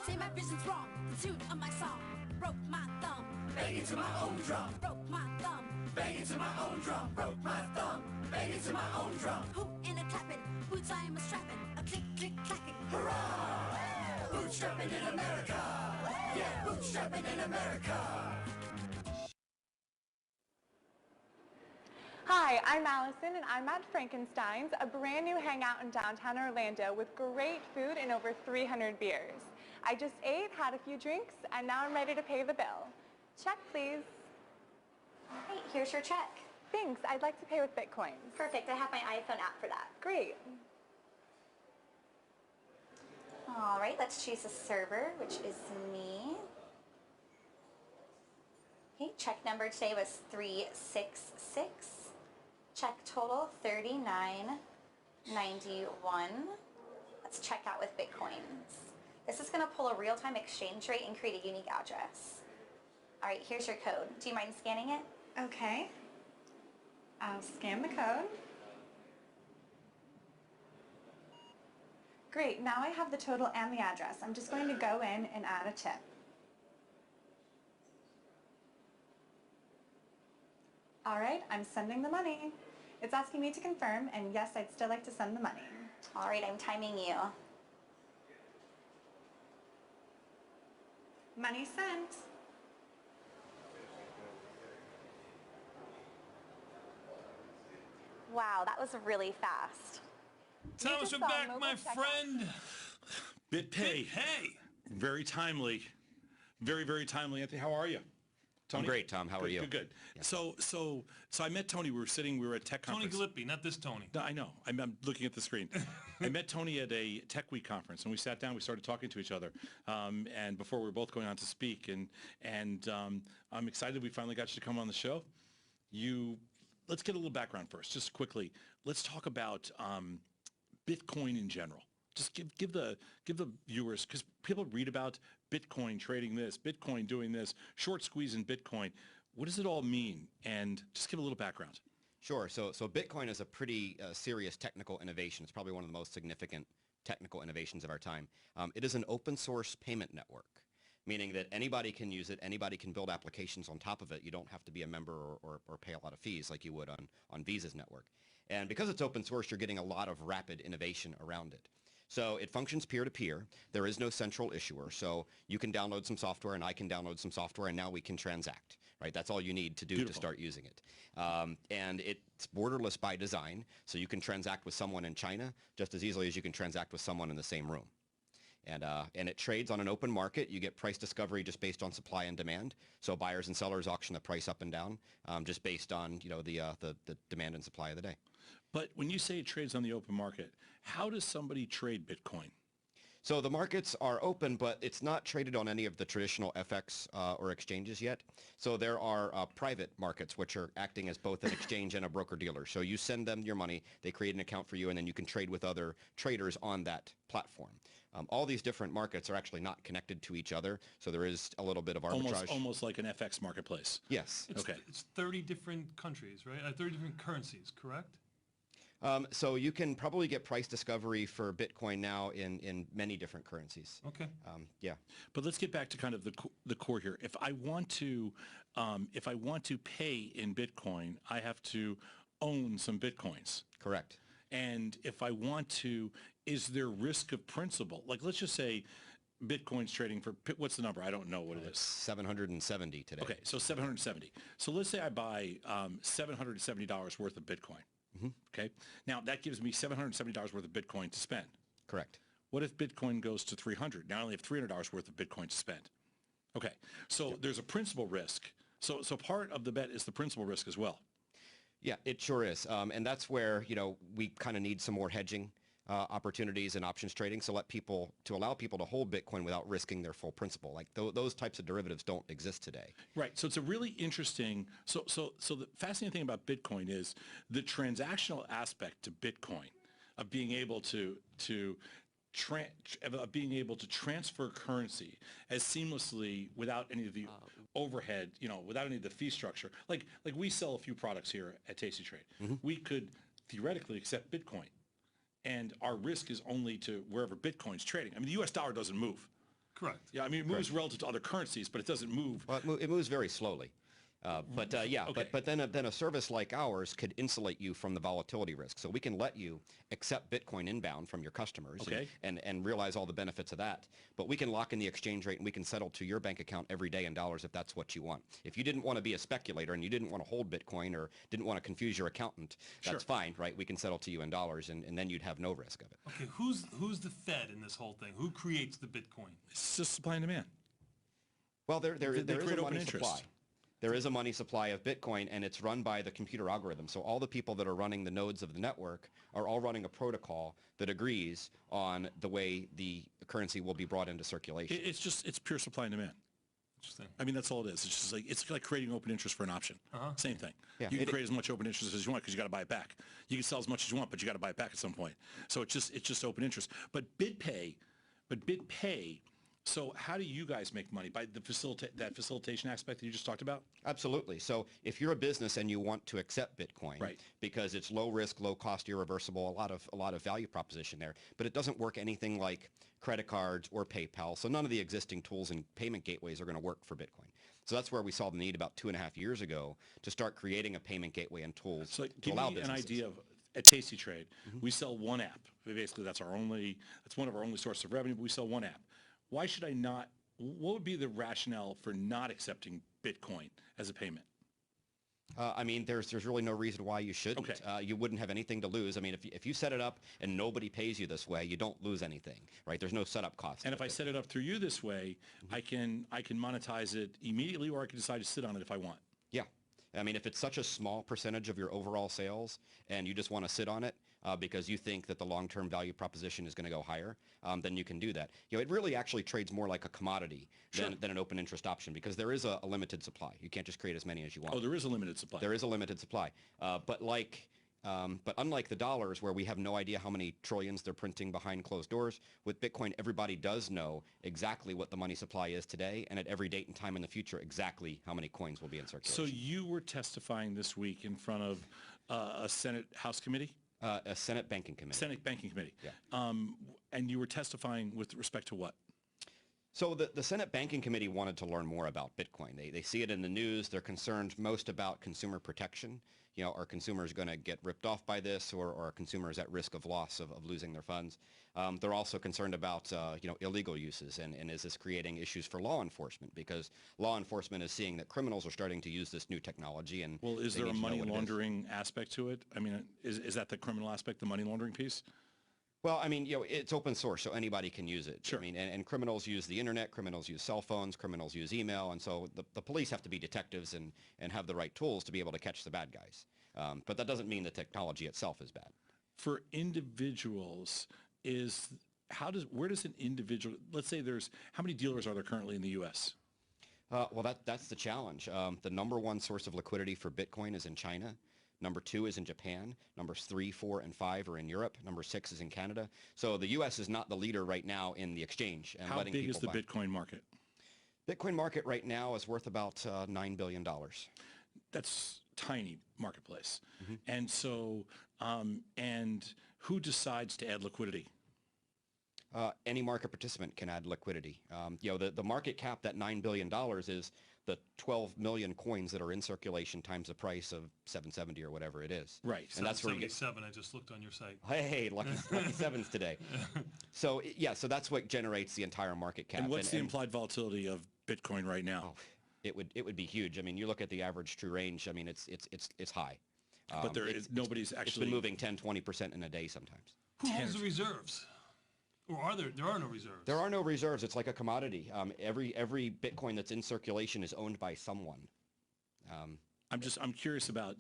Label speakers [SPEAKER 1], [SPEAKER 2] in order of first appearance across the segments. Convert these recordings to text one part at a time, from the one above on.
[SPEAKER 1] could say my vision's wrong. The tune of my song broke my thumb. Bang into my own drum. Broke my thumb. Bang into my own drum. Broke my thumb. Bang into my own drum. Hootin' and clapping, boots I am a strapping, a click click clacking. Hurrah! Bootstrapping in America. Yeah, bootstrapping in America.
[SPEAKER 2] Hi, I'm Allison and I'm at Frankenstein's, a brand new hangout in downtown Orlando with great food and over 300 beers. I just ate, had a few drinks, and now I'm ready to pay the bill. Check, please.
[SPEAKER 3] All right, here's your check.
[SPEAKER 2] Thanks, I'd like to pay with Bitcoin.
[SPEAKER 3] Perfect, I have my iPhone app for that.
[SPEAKER 2] Great.
[SPEAKER 3] All right, let's choose a server, which is me. Okay, check number today was 366. Check total $39.91. Let's check out with Bitcoins. This is going to pull a real-time exchange rate and create a unique address. All right, here's your code. Do you mind scanning it?
[SPEAKER 2] Okay. I'll scan the code. Great, now I have the total and the address. I'm just going to go in and add a tip. All right, I'm sending the money. It's asking me to confirm, and yes, I'd still like to send the money.
[SPEAKER 3] All right, I'm timing you.
[SPEAKER 2] Money sent.
[SPEAKER 3] Wow, that was really fast.
[SPEAKER 4] Thomas, we're back, my friend.
[SPEAKER 5] BitPay.
[SPEAKER 4] Hey.
[SPEAKER 5] Very timely. Very, very timely. Anthony, how are you? Tony?
[SPEAKER 6] I'm great, Tom. How are you?
[SPEAKER 5] Good.
[SPEAKER 6] Yeah.
[SPEAKER 5] So I met Tony. We were at tech
[SPEAKER 4] Tony
[SPEAKER 5] conference.
[SPEAKER 4] Gallippi, not this Tony.
[SPEAKER 5] No, I know. I'm looking at the screen. I met Tony at a Tech Week conference, and we sat down. We started talking to each other, and before we were both going on to speak. And I'm excited we finally got you to come on the show. Let's get a little background first, just quickly. Let's talk about Bitcoin in general. Just give the viewers, because people read about Bitcoin trading this, Bitcoin doing this, short squeeze in Bitcoin. What does it all mean? And just give a little background.
[SPEAKER 6] Sure. So Bitcoin is a pretty serious technical innovation. It's probably one of the most significant technical innovations of our time. It is an open source payment network, meaning that anybody can use it, anybody can build applications on top of it. You don't have to be a member or pay a lot of fees like you would on Visa's network. And because it's open source, you're getting a lot of rapid innovation around it. So it functions peer-to-peer. There is no central issuer. So you can download some software and I can download some software and now we can transact, right? That's all you need to do
[SPEAKER 5] Beautiful.
[SPEAKER 6] to start using it. And it's borderless by design. So you can transact with someone in China just as easily as you can transact with someone in the same room. And it trades on an open market. You get price discovery just based on supply and demand. So buyers and sellers auction the price up and down just based on the demand and supply of the day.
[SPEAKER 5] But when you say it trades on the open market, how does somebody trade Bitcoin?
[SPEAKER 6] So the markets are open, but it's not traded on any of the traditional FX or exchanges yet. So there are private markets, which are acting as both an exchange and a broker-dealer. So you send them your money, they create an account for you, and then you can trade with other traders on that platform. All these different markets are actually not connected to each other, so there is a little bit of arbitrage.
[SPEAKER 5] Almost like an FX marketplace.
[SPEAKER 6] Yes.
[SPEAKER 5] Okay.
[SPEAKER 4] It's 30 different countries, right? 30 different currencies, correct?
[SPEAKER 6] So you can probably get price discovery for Bitcoin now in many different currencies.
[SPEAKER 4] Okay.
[SPEAKER 6] Yeah.
[SPEAKER 5] But let's get back to kind of the core here. If I want to pay in Bitcoin, I have to own some Bitcoins.
[SPEAKER 6] Correct.
[SPEAKER 5] And if I want to, is there risk of principal? Like, let's just say Bitcoin's trading for, what's the number? I don't know what it is.
[SPEAKER 6] 770 today.
[SPEAKER 5] Okay, so 770. So let's say I buy $770 worth of Bitcoin.
[SPEAKER 6] Mm-hmm.
[SPEAKER 5] Okay, now that gives me $770 worth of Bitcoin to spend.
[SPEAKER 6] Correct.
[SPEAKER 5] What if Bitcoin goes to 300? Now I only have $300 worth of Bitcoin to spend. Okay, so there's a principal risk. So part of the bet is the principal risk as well.
[SPEAKER 6] Yeah, it sure is. And that's where, we kind of need some more hedging opportunities and options trading to allow people to hold Bitcoin without risking their full principal. Like those types of derivatives don't exist today.
[SPEAKER 5] Right. So it's a really interesting, so the fascinating thing about Bitcoin is the transactional aspect to Bitcoin of being able to transfer currency as seamlessly without any of the overhead, without any of the fee structure. Like we sell a few products here at Tasty Trade. Mm-hmm. We could theoretically accept Bitcoin, and our risk is only to wherever Bitcoin's trading. I mean, the U.S. dollar doesn't move.
[SPEAKER 4] Correct.
[SPEAKER 5] Yeah, I mean, it moves relative to other currencies, but it doesn't move.
[SPEAKER 6] Well, it moves very slowly. Yeah,
[SPEAKER 5] Okay.
[SPEAKER 6] but then a service like ours could insulate you from the volatility risk. So we can let you accept Bitcoin inbound from your customers
[SPEAKER 5] Okay.
[SPEAKER 6] and realize all the benefits of that. But we can lock in the exchange rate and we can settle to your bank account every day in dollars if that's what you want. If you didn't want to be a speculator and you didn't want to hold Bitcoin or didn't want to confuse your accountant, that's fine, right? We can settle to you in dollars and then you'd have no risk of it.
[SPEAKER 4] Okay, who's the Fed in this whole thing? Who creates the Bitcoin?
[SPEAKER 5] It's just supply and demand.
[SPEAKER 6] Well, there is
[SPEAKER 5] create
[SPEAKER 6] a
[SPEAKER 5] open
[SPEAKER 6] money
[SPEAKER 5] interest.
[SPEAKER 6] supply. There is a money supply of Bitcoin, and it's run by the computer algorithm. So all the people that are running the nodes of the network are all running a protocol that agrees on the way the currency will be brought into circulation.
[SPEAKER 5] It's pure supply and demand.
[SPEAKER 4] Interesting.
[SPEAKER 5] I mean, that's all it is. It's like creating open interest for an option. Same thing.
[SPEAKER 6] Yeah,
[SPEAKER 5] you can create as much open interest as you want because you got to buy it back. You can sell as much as you want, but you got to buy it back at some point. So it's just open interest. But BitPay. So how do you guys make money? By the facilitation aspect that you just talked about?
[SPEAKER 6] Absolutely. So if you're a business and you want to accept Bitcoin,
[SPEAKER 5] Right.
[SPEAKER 6] because it's low risk, low cost, irreversible, a lot of value proposition there, but it doesn't work anything like credit cards or PayPal. So none of the existing tools and payment gateways are going to work for Bitcoin. So that's where we saw the need about 2.5 years ago to start creating a payment gateway and tools
[SPEAKER 5] So
[SPEAKER 6] to
[SPEAKER 5] give
[SPEAKER 6] allow
[SPEAKER 5] me an
[SPEAKER 6] businesses.
[SPEAKER 5] idea of, at Tasty Trade, we sell one app. Basically, that's one of our only sources of revenue, but we sell one app. Why should I not, what would be the rationale for not accepting Bitcoin as a payment?
[SPEAKER 6] I mean, there's really no reason why you shouldn't.
[SPEAKER 5] Okay.
[SPEAKER 6] You wouldn't have anything to lose. I mean, if you set it up and nobody pays you this way, you don't lose anything, right? There's no setup cost.
[SPEAKER 5] And if I set it up through you this way, I can monetize it immediately, or I can decide to sit on it if I want.
[SPEAKER 6] Yeah. I mean, if it's such a small percentage of your overall sales and you just want to sit on it because you think that the long-term value proposition is going to go higher, then you can do that. You know, it really actually trades more like a commodity than an open interest option because there is a limited supply. You can't just create as many as you want.
[SPEAKER 5] Oh, there is a limited supply.
[SPEAKER 6] There is a limited supply. But unlike the dollars where we have no idea how many trillions they're printing behind closed doors, with Bitcoin, everybody does know exactly what the money supply is today and at every date and time in the future exactly how many coins will be in circulation.
[SPEAKER 5] So you were testifying this week in front of a Senate House committee?
[SPEAKER 6] A Senate Banking Committee.
[SPEAKER 5] Senate Banking Committee.
[SPEAKER 6] Yeah.
[SPEAKER 5] And you were testifying with respect to what?
[SPEAKER 6] So the Senate Banking Committee wanted to learn more about Bitcoin. They see it in the news. They're concerned most about consumer protection. You know, are consumers going to get ripped off by this, or are consumers at risk of loss of losing their funds? They're also concerned about illegal uses, and is this creating issues for law enforcement? Because law enforcement is seeing that criminals are starting to use this new technology. And
[SPEAKER 5] well, is there a money laundering aspect to it? I mean, is that the criminal aspect, the money laundering piece?
[SPEAKER 6] Well, I mean, it's open source, so anybody can use it.
[SPEAKER 5] Sure.
[SPEAKER 6] I mean, and criminals use the internet, criminals use cell phones, criminals use email, and so the police have to be detectives and have the right tools to be able to catch the bad guys. But that doesn't mean the technology itself is bad.
[SPEAKER 5] For individuals, where does an individual, let's say how many dealers are there currently in the U.S.?
[SPEAKER 6] Well, that's the challenge. The number one source of liquidity for Bitcoin is in China. Number 2 is in Japan. Numbers 3, 4, and 5 are in Europe. Number 6 is in Canada. So the U.S. is not the leader right now in the exchange. And
[SPEAKER 5] how big is the Bitcoin market?
[SPEAKER 6] Bitcoin market right now is worth about $9 billion.
[SPEAKER 5] That's tiny marketplace. And so, and who decides to add liquidity?
[SPEAKER 6] Any market participant can add liquidity. The market cap, that $9 billion, is the 12 million coins that are in circulation times the price of 770 or whatever it is.
[SPEAKER 5] Right.
[SPEAKER 6] And that's where you get...
[SPEAKER 4] 77, I just looked on your site.
[SPEAKER 6] Hey, lucky sevens today. So that's what generates the entire market cap.
[SPEAKER 5] And what's the implied volatility of Bitcoin right now?
[SPEAKER 6] Oh, it would be huge. I mean, you look at the average true range. I mean, it's high.
[SPEAKER 5] But nobody's actually...
[SPEAKER 6] It's been moving 10-20% in a day sometimes.
[SPEAKER 4] Who holds the reserves? Or are there are no reserves?
[SPEAKER 6] There are no reserves. It's like a commodity. Every Bitcoin that's in circulation is owned by someone.
[SPEAKER 5] I'm curious about,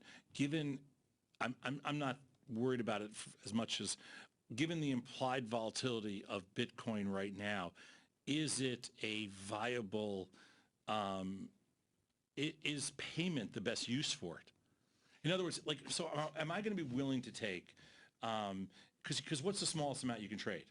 [SPEAKER 5] I'm not worried about it as much as, given the implied volatility of Bitcoin right now, is it a viable, is payment the best use for it? In other words, am I going to be willing to take, because what's the smallest amount you can trade?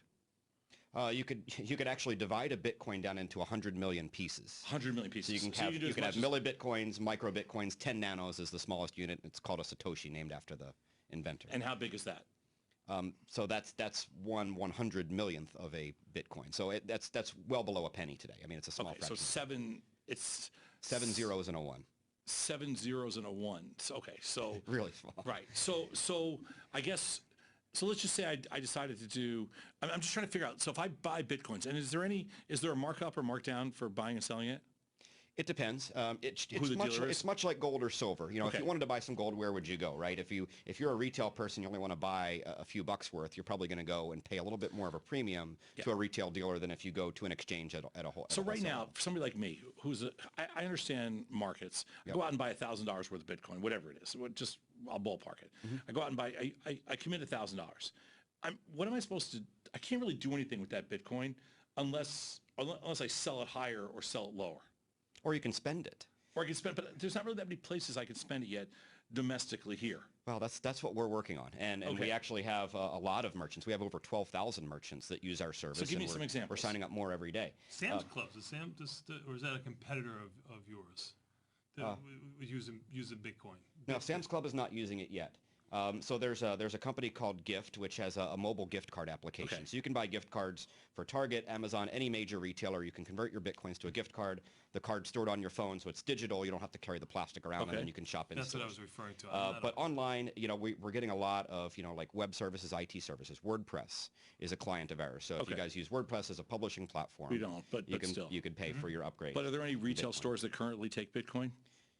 [SPEAKER 6] You could actually divide a Bitcoin down into 100 million pieces.
[SPEAKER 5] 100 million pieces.
[SPEAKER 6] So you can have millibitcoins, microbitcoins. 10 nanos is the smallest unit. It's called a Satoshi, named after the inventor.
[SPEAKER 5] And how big is that?
[SPEAKER 6] So that's 1/100 millionth of a Bitcoin. So that's well below a penny today. I mean, it's a small fraction.
[SPEAKER 5] So it's
[SPEAKER 6] 7 zeros and a 1.
[SPEAKER 5] 7 zeros and a 1. So, okay, so
[SPEAKER 6] Really small.
[SPEAKER 5] right. So I guess let's just say I decided to do. I'm just trying to figure out. So if I buy Bitcoins, and is there a markup or markdown for buying and selling it?
[SPEAKER 6] It depends.
[SPEAKER 5] Dealer is?
[SPEAKER 6] It's much like gold or silver. You know,
[SPEAKER 5] Okay.
[SPEAKER 6] if you wanted to buy some gold, where would you go, right? If you're a retail person, you only want to buy a few bucks worth, you're probably going to go and pay a little bit more of a premium to a retail dealer than if you go to an exchange at a whole.
[SPEAKER 5] So right now, for somebody like me, I understand markets. I go out and buy $1,000 worth of Bitcoin, whatever it is. I'll ballpark it. I go out and buy. I commit $1,000. What am I supposed to? I can't really do anything with that Bitcoin unless I sell it higher or sell it lower.
[SPEAKER 6] Or you can spend it.
[SPEAKER 5] Or I can spend, but there's not really that many places I can spend it yet domestically here.
[SPEAKER 6] Well, that's what we're working on, and we actually have a lot of merchants. We have over 12,000 merchants that use our service.
[SPEAKER 5] So give me
[SPEAKER 6] and
[SPEAKER 5] some examples.
[SPEAKER 6] We're signing up more every day.
[SPEAKER 4] Sam's Club, or is that a competitor of yours that using Bitcoin?
[SPEAKER 6] No, Sam's Club is not using it yet. So there's a company called Gift, which has a mobile gift card application.
[SPEAKER 5] Okay.
[SPEAKER 6] So you can buy gift cards for Target, Amazon, any major retailer. You can convert your Bitcoins to a gift card. The card's stored on your phone, so it's digital. You don't have to carry the plastic around, and then you can shop in
[SPEAKER 4] That's
[SPEAKER 6] stores.
[SPEAKER 4] what I was referring to.
[SPEAKER 6] But online, you know, we're getting a lot of, you know, like web services, IT services. WordPress is a client of ours. So if you guys use WordPress as a publishing platform,
[SPEAKER 5] We don't, but still.
[SPEAKER 6] you can pay for your upgrade.
[SPEAKER 5] But are there any retail stores that currently take Bitcoin?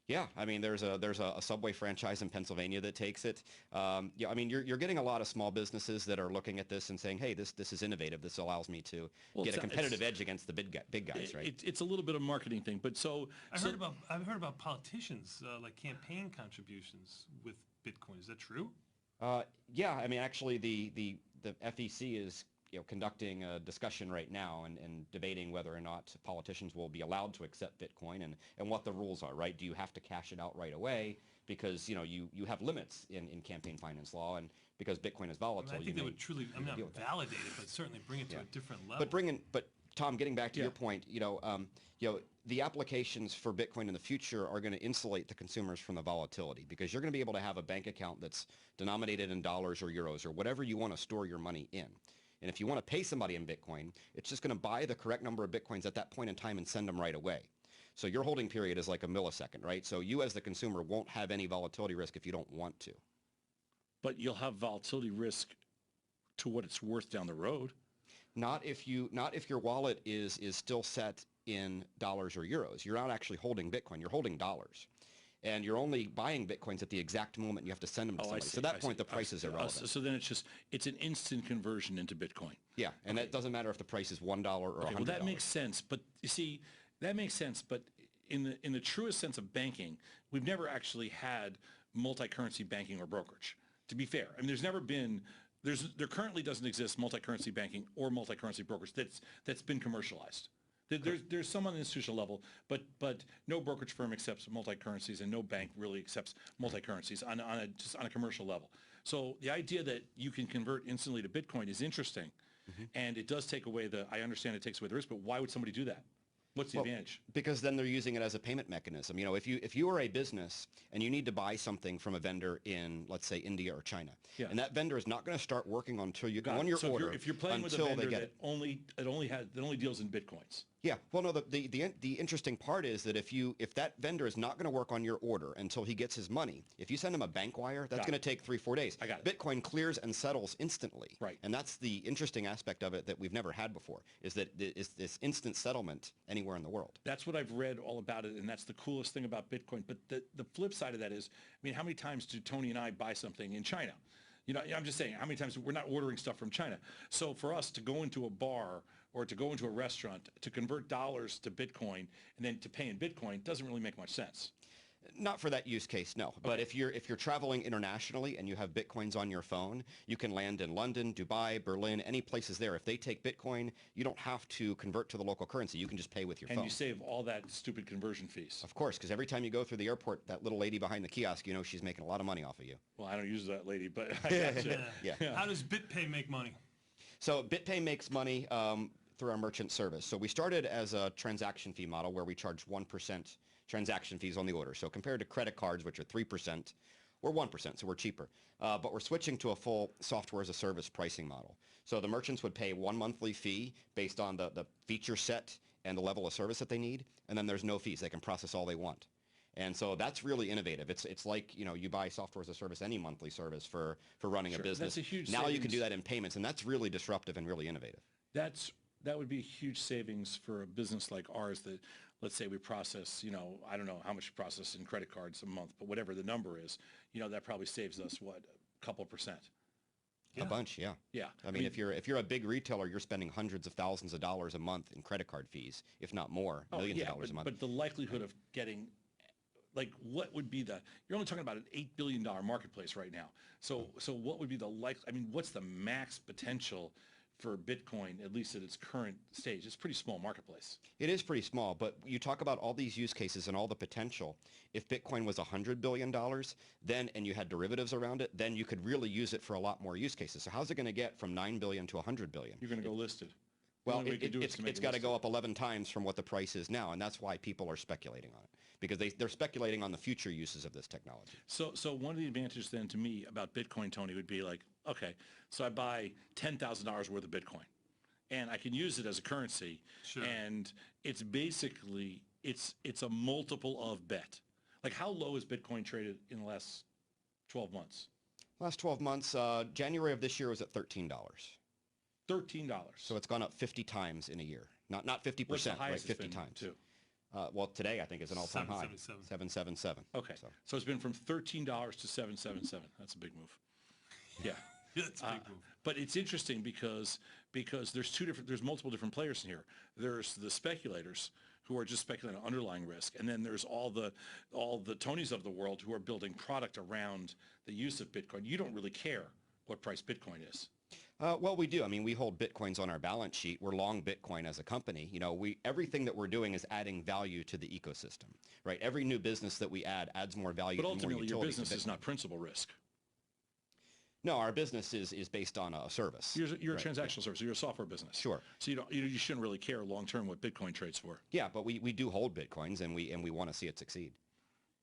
[SPEAKER 6] Yeah, I mean, there's a Subway franchise in Pennsylvania that takes it. Yeah, I mean, you're getting a lot of small businesses that are looking at this and saying, hey, this is innovative. This allows me to get a competitive edge against the big guys, right?
[SPEAKER 5] It's a little bit of marketing thing, but
[SPEAKER 4] I've heard about politicians like campaign contributions with Bitcoin. Is that true?
[SPEAKER 6] Yeah, I mean, actually, the FEC is conducting a discussion right now and debating whether or not politicians will be allowed to accept Bitcoin and what the rules are, right? Do you have to cash it out right away? Because, you have limits in campaign finance law, and because Bitcoin is volatile.
[SPEAKER 4] I think that would truly, not validate it, but certainly bring it to a different level.
[SPEAKER 6] But Tom, getting back to your point, the applications for Bitcoin in the future are going to insulate the consumers from the volatility, because you're going to be able to have a bank account that's denominated in dollars or euros or whatever you want to store your money in. And if you want to pay somebody in Bitcoin, it's just going to buy the correct number of Bitcoins at that point in time and send them right away. So your holding period is like a millisecond, right? So you as the consumer won't have any volatility risk if you don't want to.
[SPEAKER 5] But you'll have volatility risk to what it's worth down the road.
[SPEAKER 6] Not if your wallet is still set in dollars or euros. You're not actually holding Bitcoin. You're holding dollars. And you're only buying Bitcoins at the exact moment you have to send them to somebody. So at that point, the price is irrelevant.
[SPEAKER 5] So then it's an instant conversion into Bitcoin.
[SPEAKER 6] Yeah, and it doesn't matter if the price is $1 or $100.
[SPEAKER 5] Well, that makes sense. But you see, that makes sense. But in the truest sense of banking, we've never actually had multi-currency banking or brokerage. To be fair, I mean, there currently doesn't exist multi-currency banking or multi-currency brokerage that's been commercialized. There's some on the institutional level, but no brokerage firm accepts multi-currencies, and no bank really accepts multi-currencies on a commercial level. So the idea that you can convert instantly to Bitcoin is interesting, and it does take away I understand it takes away the risk, but why would somebody do that? What's the advantage?
[SPEAKER 6] Because then they're using it as a payment mechanism. If you are a business and you need to buy something from a vendor in, let's say, India or China, and that vendor is not going to start working until you go on your order.
[SPEAKER 5] If you're playing with a vendor that only deals in Bitcoins.
[SPEAKER 6] Yeah. Well, no. The interesting part is that if that vendor is not going to work on your order until he gets his money, if you send him a bank wire, that's going to take 3-4 days.
[SPEAKER 5] I got it.
[SPEAKER 6] Bitcoin clears and settles instantly.
[SPEAKER 5] Right.
[SPEAKER 6] And that's the interesting aspect of it that we've never had before. Is that this instant settlement anywhere in the world.
[SPEAKER 5] That's what I've read all about it, and that's the coolest thing about Bitcoin. But the flip side of that is, I mean, how many times do Tony and I buy something in China? I'm just saying, how many times we're not ordering stuff from China? So for us to go into a bar or to go into a restaurant to convert dollars to Bitcoin and then to pay in Bitcoin doesn't really make much sense.
[SPEAKER 6] Not for that use case, no. But if you're traveling internationally and you have Bitcoins on your phone, you can land in London, Dubai, Berlin, any places there. If they take Bitcoin, you don't have to convert to the local currency. You can just pay with your phone.
[SPEAKER 5] And you save all that stupid conversion fees.
[SPEAKER 6] Of course, because every time you go through the airport, that little lady behind the kiosk, she's making a lot of money off of you.
[SPEAKER 5] Well, I don't use that lady, but I gotcha.
[SPEAKER 6] Yeah.
[SPEAKER 4] How does BitPay make money?
[SPEAKER 6] So BitPay makes money through our merchant service. So we started as a transaction fee model where we charge 1% transaction fees on the order. So compared to credit cards, which are 3%, We're 1%, so we're cheaper. But we're switching to a full software as a service pricing model. So the merchants would pay one monthly fee based on the feature set and the level of service that they need, and then there's no fees. They can process all they want. And so that's really innovative. It's like, you buy software as a service, any monthly service for running a business.
[SPEAKER 5] That's a huge
[SPEAKER 6] now
[SPEAKER 5] savings.
[SPEAKER 6] You can do that in payments, and that's really disruptive and really innovative.
[SPEAKER 5] That would be a huge savings for a business like ours that, let's say we process, I don't know how much we process in credit cards a month, but whatever the number is, that probably saves us, what, a couple percent?
[SPEAKER 6] A bunch, yeah.
[SPEAKER 5] Yeah.
[SPEAKER 6] I mean, if you're a big retailer, you're spending hundreds of thousands of dollars a month in credit card fees, if not more, millions of dollars a month.
[SPEAKER 5] But the likelihood of getting, like, what would be you're only talking about an $8 billion marketplace right now. So what would be what's the max potential for Bitcoin, at least at its current stage? It's a pretty small marketplace.
[SPEAKER 6] It is pretty small, but you talk about all these use cases and all the potential. If Bitcoin was $100 billion, and you had derivatives around it, then you could really use it for a lot more use cases. So how's it going to get from $9 billion to $100 billion?
[SPEAKER 5] You're going to go listed.
[SPEAKER 6] Well, it's got to go up 11 times from what the price is now, and that's why people are speculating on it, because they're speculating on the future uses of this technology.
[SPEAKER 5] So one of the advantages then to me about Bitcoin, Tony, would be like, okay, so I buy $10,000 worth of Bitcoin, and I can use it as a currency, and it's basically, it's a multiple of bet. Like, how low has Bitcoin traded in the last 12 months?
[SPEAKER 6] Last 12 months, January of this year was at $13.
[SPEAKER 5] $13.
[SPEAKER 6] So it's gone up 50 times in a year. Not 50%, right? 50 times.
[SPEAKER 5] Too?
[SPEAKER 6] Well, today I think is an all-time high. 777.
[SPEAKER 5] Okay. So it's been from $13 to 777. That's a big move. Yeah.
[SPEAKER 4] That's a big move.
[SPEAKER 5] But it's interesting because there's multiple different players in here. There's the speculators who are just speculating on underlying risk, and then there's all the Tonys of the world who are building product around the use of Bitcoin. You don't really care what price Bitcoin is.
[SPEAKER 6] Well, we do. I mean, we hold Bitcoins on our balance sheet. We're long Bitcoin as a company. Everything that we're doing is adding value to the ecosystem, right? Every new business that we add adds more value.
[SPEAKER 5] But
[SPEAKER 6] and
[SPEAKER 5] ultimately,
[SPEAKER 6] more
[SPEAKER 5] your
[SPEAKER 6] utility
[SPEAKER 5] business is not principal risk.
[SPEAKER 6] No, our business is based on a service.
[SPEAKER 5] You're a transactional service. You're a software business.
[SPEAKER 6] Sure.
[SPEAKER 5] So you shouldn't really care long term what Bitcoin trades for.
[SPEAKER 6] Yeah, but we do hold Bitcoins, and we want to see it succeed.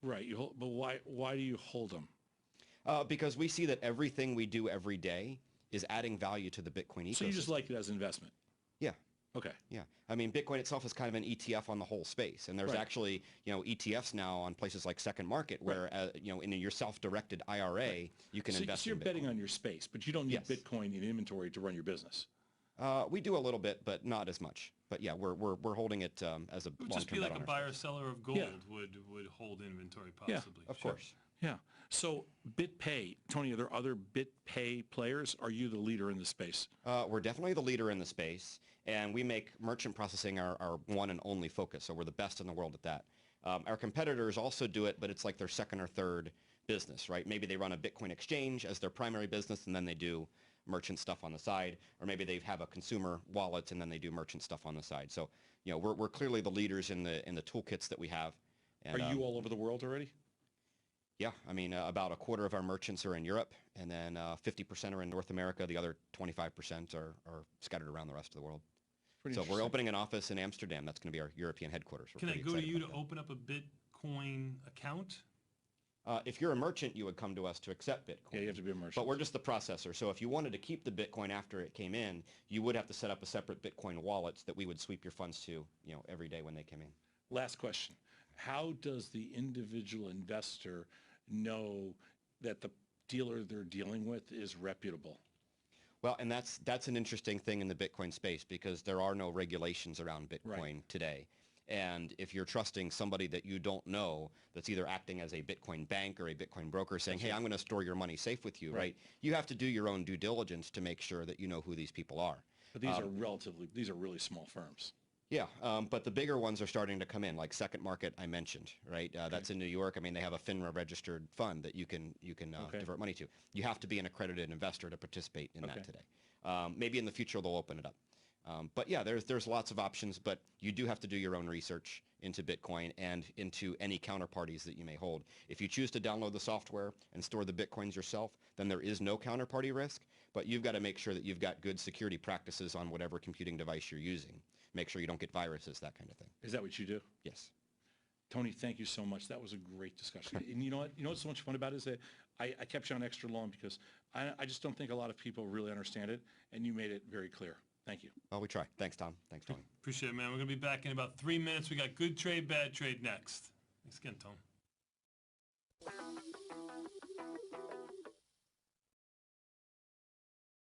[SPEAKER 5] Right. But why do you hold them?
[SPEAKER 6] Because we see that everything we do every day is adding value to the Bitcoin ecosystem.
[SPEAKER 5] So you just like it as an investment?
[SPEAKER 6] Yeah.
[SPEAKER 5] Okay.
[SPEAKER 6] Yeah. I mean, Bitcoin itself is kind of an ETF on the whole space. And there's actually, ETFs now on places like Second Market where, in your self-directed IRA, you can invest
[SPEAKER 5] so you're
[SPEAKER 6] in Bitcoin.
[SPEAKER 5] betting on your space, but you don't need Bitcoin in inventory to run your business.
[SPEAKER 6] We do a little bit, but not as much. But yeah, we're holding it as a long-term bet.
[SPEAKER 4] It would just be like a buyer seller of gold
[SPEAKER 5] Yeah.
[SPEAKER 4] would hold inventory possibly.
[SPEAKER 6] Of course.
[SPEAKER 5] Yeah. So BitPay, Tony, are there other BitPay players? Are you the leader in the space?
[SPEAKER 6] We're definitely the leader in the space, and we make merchant processing our one and only focus, so we're the best in the world at that. Our competitors also do it, but it's like their second or third business, right? Maybe they run a Bitcoin exchange as their primary business, and then they do merchant stuff on the side, or maybe they have a consumer wallet, and then they do merchant stuff on the side. So, we're clearly the leaders in the toolkits that we have. And,
[SPEAKER 5] are you all over the world already?
[SPEAKER 6] Yeah, I mean, about a quarter of our merchants are in Europe, and then 50% are in North America. The other 25% are scattered around the rest of the world. So we're opening an office in Amsterdam. That's going to be our European headquarters.
[SPEAKER 4] Can I go to you to open up a Bitcoin account?
[SPEAKER 6] If you're a merchant, you would come to us to accept Bitcoin.
[SPEAKER 5] Yeah, you have to be a merchant.
[SPEAKER 6] But we're just the processor. So if you wanted to keep the Bitcoin after it came in, you would have to set up a separate Bitcoin wallet that we would sweep your funds to, every day when they came in.
[SPEAKER 5] Last question. How does the individual investor know that the dealer they're dealing with is reputable?
[SPEAKER 6] Well, and that's an interesting thing in the Bitcoin space because there are no regulations around Bitcoin today. And if you're trusting somebody that you don't know that's either acting as a Bitcoin bank or a Bitcoin broker saying, hey, I'm going to store your money safe with you, right? You have to do your own due diligence to make sure that you know who these people are.
[SPEAKER 5] But these are really small firms.
[SPEAKER 6] Yeah, but the bigger ones are starting to come in, like Second Market I mentioned, right? That's in New York. I mean, they have a FINRA-registered fund that you can divert money to. You have to be an accredited investor to participate in that today. Maybe in the future they'll open it up. But yeah, there's lots of options, but you do have to do your own research into Bitcoin and into any counterparties that you may hold. If you choose to download the software and store the Bitcoins yourself, then there is no counterparty risk, but you've got to make sure that you've got good security practices on whatever computing device you're using. Make sure you don't get viruses, that kind of thing.
[SPEAKER 5] Is that what you do?
[SPEAKER 6] Yes.
[SPEAKER 5] Tony, thank you so much. That was a great discussion. And you know what's so much fun about it is that I kept you on extra long because I just don't think a lot of people really understand it, and you made it very clear. Thank you.
[SPEAKER 6] Well, we try. Thanks, Tom. Thanks, Tony.
[SPEAKER 4] Appreciate it, man. We're going to be back in about 3 minutes. We got good trade, bad trade next. Thanks again, Tom.